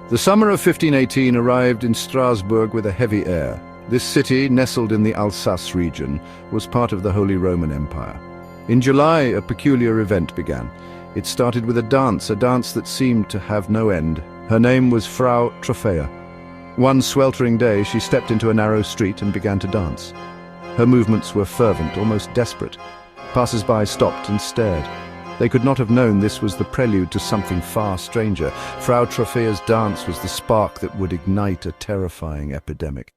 The summer of 1518 arrived in Strasbourg with a heavy air. This city, nestled in the Alsace region, was part of the Holy Roman Empire. In July, a peculiar event began. It started with a dance that seemed to have no end. Her name was Frau Troffea. One sweltering day, she stepped into a narrow street and began to dance. Her movements were fervent, almost desperate. Passers-by stopped and stared. They could not have known this was the prelude to something far stranger. Frau Troffea's dance was the spark that would ignite a terrifying epidemic.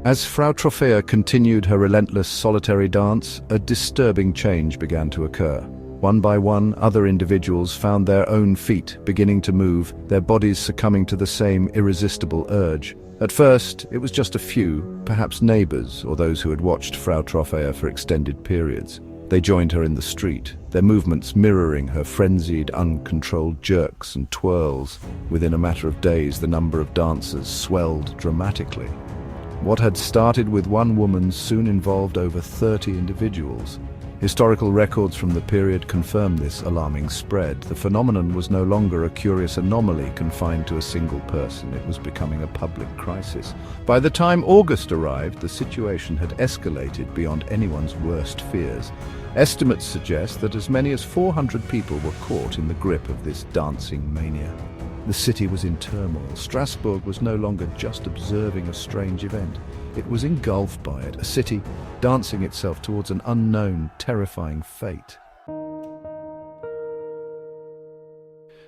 As Frau Troffea continued her relentless solitary dance, a disturbing change began to occur. One by one, other individuals found their own feet beginning to move, their bodies succumbing to the same irresistible urge. At first, it was just a few, perhaps neighbors or those who had watched Frau Troffea for extended periods. They joined her in the street, their movements mirroring her frenzied, uncontrolled jerks and twirls. Within a matter of days, the number of dancers swelled dramatically. What had started with one woman soon involved over 30 individuals. Historical records from the period confirm this alarming spread. The phenomenon was no longer a curious anomaly confined to a single person. It was becoming a public crisis. By the time August arrived, the situation had escalated beyond anyone's worst fears. Estimates suggest that as many as 400 people were caught in the grip of this dancing mania. The city was in turmoil. Strasbourg was no longer just observing a strange event. It was engulfed by it, a city dancing itself towards an unknown, terrifying fate.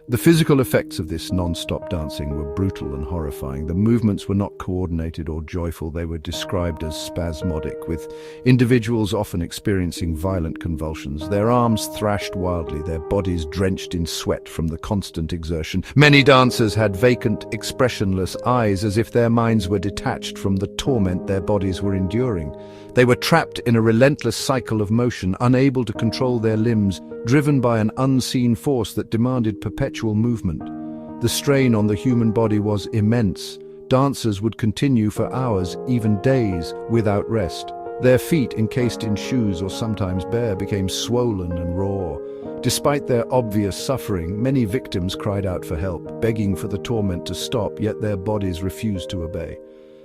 The physical effects of this non-stop dancing were brutal and horrifying. The movements were not coordinated or joyful. They were described as spasmodic, with individuals often experiencing violent convulsions. Their arms thrashed wildly, their bodies drenched in sweat from the constant exertion. Many dancers had vacant, expressionless eyes, as if their minds were detached from the torment their bodies were enduring. They were trapped in a relentless cycle of motion, unable to control their limbs, driven by an unseen force that demanded perpetual movement. The strain on the human body was immense. Dancers would continue for hours, even days, without rest. Their feet, encased in shoes or sometimes bare, became swollen and raw. Despite their obvious suffering, many victims cried out for help, begging for the torment to stop, yet their bodies refused to obey.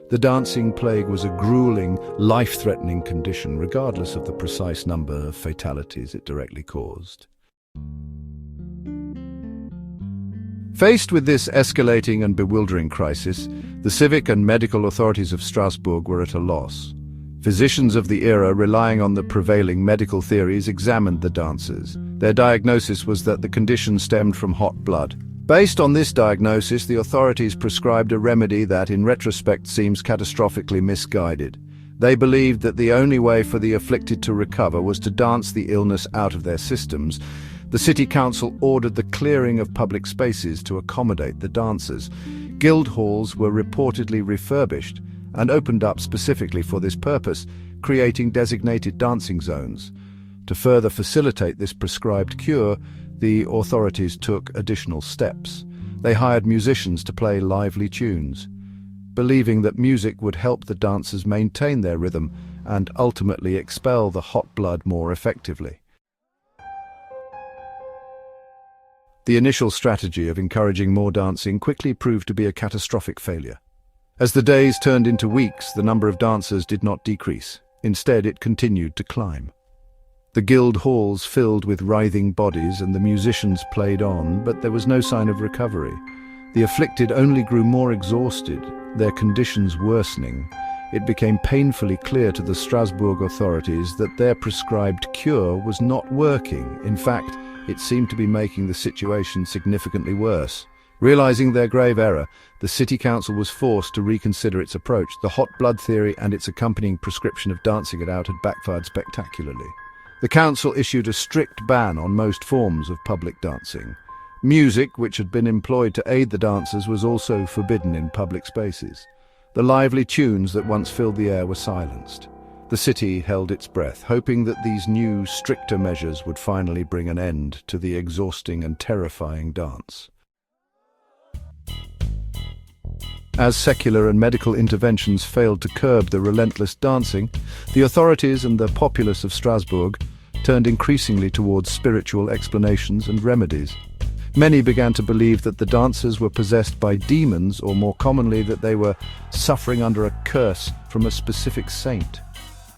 The dancing plague was a grueling, life-threatening condition, regardless of the precise number of fatalities it directly caused. Faced with this escalating and bewildering crisis, the civic and medical authorities of Strasbourg were at a loss. Physicians of the era, relying on the prevailing medical theories, examined the dancers. Their diagnosis was that the condition stemmed from hot blood. Based on this diagnosis, the authorities prescribed a remedy that, in retrospect, seems catastrophically misguided. They believed that the only way for the afflicted to recover was to dance the illness out of their systems. The city council ordered the clearing of public spaces to accommodate the dancers. Guild halls were reportedly refurbished and opened up specifically for this purpose, creating designated dancing zones. To further facilitate this prescribed cure, the authorities took additional steps. They hired musicians to play lively tunes, believing that music would help the dancers maintain their rhythm and ultimately expel the hot blood more effectively. The initial strategy of encouraging more dancing quickly proved to be a catastrophic failure. As the days turned into weeks, the number of dancers did not decrease. Instead, it continued to climb. The guild halls filled with writhing bodies and the musicians played on, but there was no sign of recovery. The afflicted only grew more exhausted, their conditions worsening. It became painfully clear to the Strasbourg authorities that their prescribed cure was not working. In fact, it seemed to be making the situation significantly worse. Realizing their grave error, the city council was forced to reconsider its approach. The hot blood theory and its accompanying prescription of dancing it out had backfired spectacularly. The council issued a strict ban on most forms of public dancing. Music, which had been employed to aid the dancers, was also forbidden in public spaces. The lively tunes that once filled the air were silenced. The city held its breath, hoping that these new, stricter measures would finally bring an end to the exhausting and terrifying dance. As secular and medical interventions failed to curb the relentless dancing, the authorities and the populace of Strasbourg turned increasingly towards spiritual explanations and remedies. Many began to believe that the dancers were possessed by demons, or more commonly that they were suffering under a curse from a specific saint.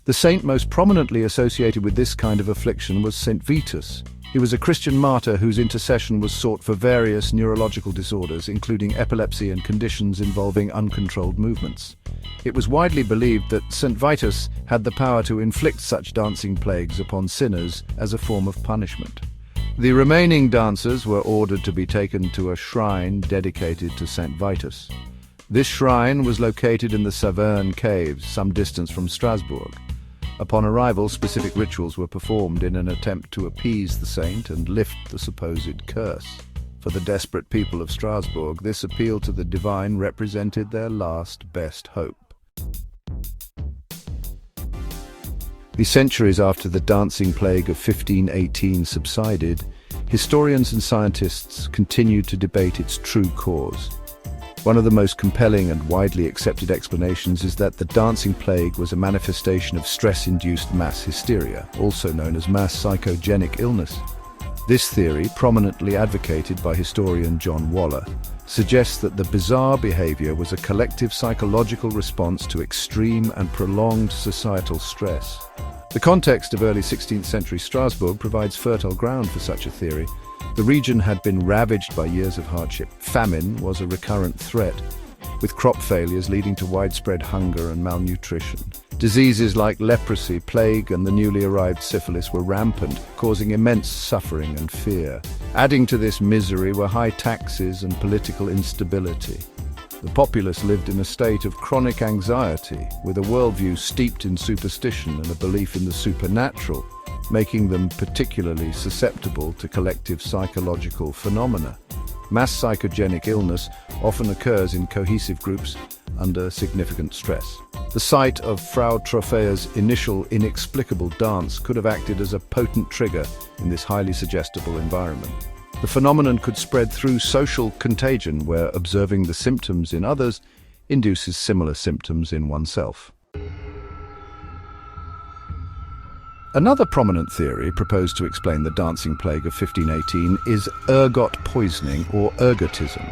The saint most prominently associated with this kind of affliction was Saint Vitus. He was a Christian martyr whose intercession was sought for various neurological disorders, including epilepsy and conditions involving uncontrolled movements. It was widely believed that Saint Vitus had the power to inflict such dancing plagues upon sinners as a form of punishment. The remaining dancers were ordered to be taken to a shrine dedicated to Saint Vitus. This shrine was located in the Saverne caves, some distance from Strasbourg. Upon arrival, specific rituals were performed in an attempt to appease the saint and lift the supposed curse. For the desperate people of Strasbourg, this appeal to the divine represented their last best hope. The centuries after the dancing plague of 1518 subsided, historians and scientists continued to debate its true cause. One of the most compelling and widely accepted explanations is that the dancing plague was a manifestation of stress-induced mass hysteria, also known as mass psychogenic illness. This theory, prominently advocated by historian John Waller, suggests that the bizarre behavior was a collective psychological response to extreme and prolonged societal stress. The context of early 16th century Strasbourg provides fertile ground for such a theory. The region had been ravaged by years of hardship. Famine was a recurrent threat, with crop failures leading to widespread hunger and malnutrition. Diseases like leprosy, plague, and the newly arrived syphilis were rampant, causing immense suffering and fear. Adding to this misery were high taxes and political instability. The populace lived in a state of chronic anxiety, with a worldview steeped in superstition and a belief in the supernatural, making them particularly susceptible to collective psychological phenomena. Mass psychogenic illness often occurs in cohesive groups under significant stress. The sight of Frau Troffea's initial inexplicable dance could have acted as a potent trigger in this highly suggestible environment. The phenomenon could spread through social contagion, where observing the symptoms in others induces similar symptoms in oneself. Another prominent theory proposed to explain the dancing plague of 1518 is ergot poisoning, or ergotism.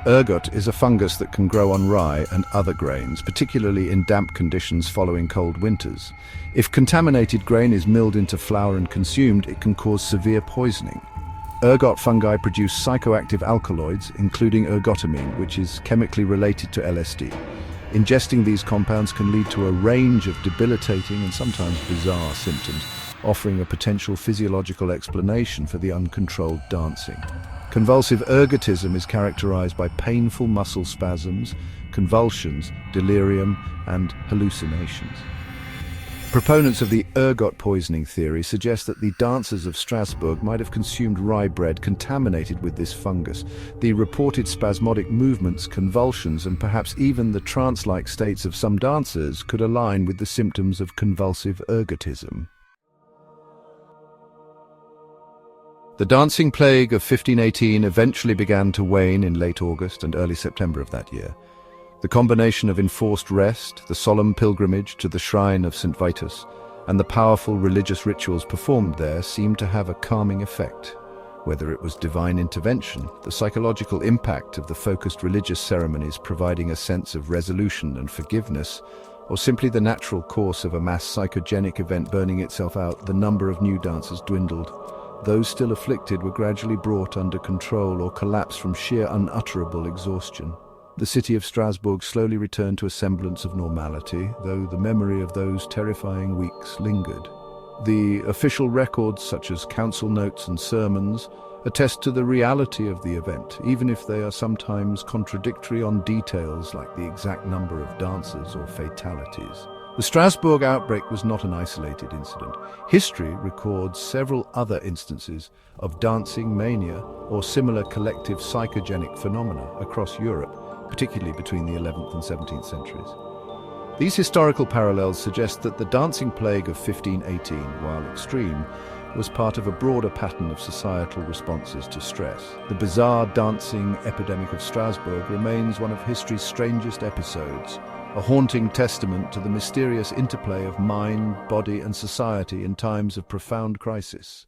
Ergot is a fungus that can grow on rye and other grains, particularly in damp conditions following cold winters. If contaminated grain is milled into flour and consumed, it can cause severe poisoning. Ergot fungi produce psychoactive alkaloids, including ergotamine, which is chemically related to LSD. Ingesting these compounds can lead to a range of debilitating and sometimes bizarre symptoms, offering a potential physiological explanation for the uncontrolled dancing. Convulsive ergotism is characterized by painful muscle spasms, convulsions, delirium, and hallucinations. Proponents of the ergot poisoning theory suggest that the dancers of Strasbourg might have consumed rye bread contaminated with this fungus. The reported spasmodic movements, convulsions, and perhaps even the trance-like states of some dancers could align with the symptoms of convulsive ergotism. The dancing plague of 1518 eventually began to wane in late August and early September of that year. The combination of enforced rest, the solemn pilgrimage to the shrine of St. Vitus, and the powerful religious rituals performed there seemed to have a calming effect. Whether it was divine intervention, the psychological impact of the focused religious ceremonies providing a sense of resolution and forgiveness, or simply the natural course of a mass psychogenic event burning itself out, the number of new dancers dwindled. Those still afflicted were gradually brought under control or collapsed from sheer unutterable exhaustion. The city of Strasbourg slowly returned to a semblance of normality, though the memory of those terrifying weeks lingered. The official records, such as council notes and sermons, attest to the reality of the event, even if they are sometimes contradictory on details like the exact number of dancers or fatalities. The Strasbourg outbreak was not an isolated incident. History records several other instances of dancing mania or similar collective psychogenic phenomena across Europe, particularly between the 11th and 17th centuries. These historical parallels suggest that the dancing plague of 1518, while extreme, was part of a broader pattern of societal responses to stress. The bizarre dancing epidemic of Strasbourg remains one of history's strangest episodes, a haunting testament to the mysterious interplay of mind, body, and society in times of profound crisis.